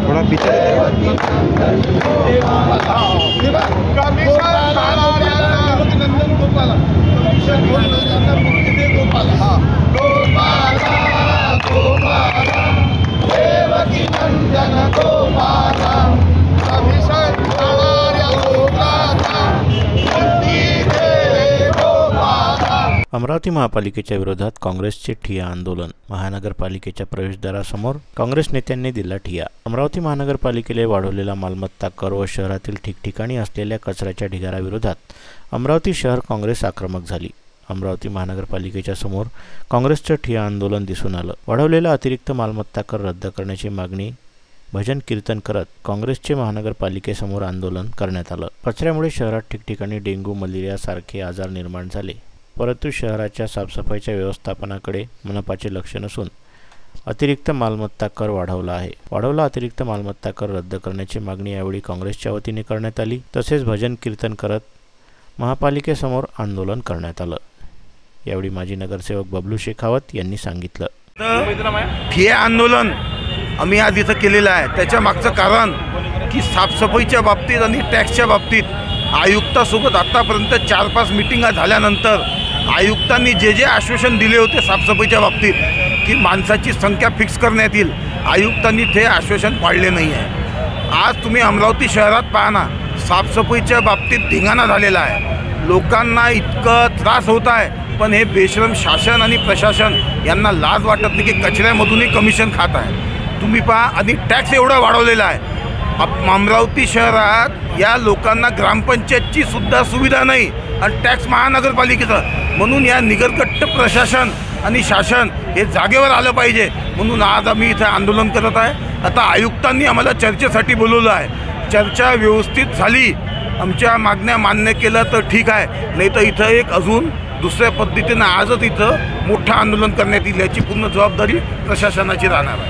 थोड़ा पीछे अमरावती महापालिकेच्या विरोधात काँग्रेसचे ठिय्या आंदोलन। महानगरपालिकेच्या प्रवेशद्वारासमोर काँग्रेस नेत्यांनी दिला ठिय्या। अमरावती महानगरपालिकेला वाढवलेला मालमत्ता कर व शहरातील ठिकठिकाणी असलेल्या कचऱ्याच्या ढिगाऱ्याविरोधात अमरावती शहर काँग्रेस आक्रमक झाली। अमरावती महानगरपालिकेच्या समोर काँग्रेसचं ठिय्या आंदोलन दिसून आलं। वाढवलेला अतिरिक्त मालमत्ता कर रद्द करण्याची मागणी भजन कीर्तन करत काँग्रेसचे महानगरपालिकेसमोर आंदोलन करण्यात आलं। कचऱ्यामुळे शहरात ठिकठिकाणी डेंग्यू मलेरिया सारखे आजार निर्माण झाले, परंतु शहराच्या साफसफाईच्या व्यवस्थापनाकडे मनपाचे लक्ष नसून अतिरिक्त मालमत्ता कर वाढवला आहे। वाढवला अतिरिक्त मालमत्ता कर रद्द करण्याची मागणी यावेळी काँग्रेसच्या वतीने करण्यात आली। तसेच भजन कीर्तन करत महापालिकेसमोर आंदोलन करण्यात आलं। यावेळी माजी नगरसेवक बबलू शेखावत यांनी सांगितलं, ठिय्या आंदोलन आम्ही आज इथं केलेलं आहे। त्याच्या मागचं कारण की साफसफाईच्या बाबतीत आणि टॅक्सच्या बाबतीत आयुक्तासोबत आतापर्यंत 4-5 मीटिंगा झाल्यानंतर आयुक्तांनी जे आश्वासन दिले होते साफसफाईच्या बाबतीत की माणसाची संख्या फिक्स करण्यात येईल, आयुक्तांनी ते आश्वासन पाळले नाही आहे। आज तुम्ही अमरावती शहरात पाहा ना, साफसफाईच्या बाबतीत धिंगाणा झालेला आहे। लोकांना इतकं त्रास होत आहे, पण हे बेशरम शासन आणि प्रशासन यांना लाज वाटत नाही की कचऱ्यामधूनही कमिशन खात आहे। तुम्ही पहा, आणि टॅक्स एवढा वाढवलेला आहे। अमरावती शहरात या लोकांना ग्रामपंचायतची सुद्धा सुविधा नाही आणि टॅक्स महानगरपालिकेचा, म्हणून या निगरकट्ट प्रशासन आणि शासन हे जागेवर आलं पाहिजे। म्हणून आज आम्ही इथे आंदोलन करत आहे। आता आयुक्तांनी आम्हाला चर्चेसाठी बोलवलं आहे। चर्चा व्यवस्थित झाली, आमच्या मागण्या मान्य केल्या तर ठीक आहे, नाही तर इथं एक अजून दुसऱ्या पद्धतीनं आजच इथं मोठं आंदोलन करण्यात येईल। याची पूर्ण जबाबदारी प्रशासनाची राहणार आहे।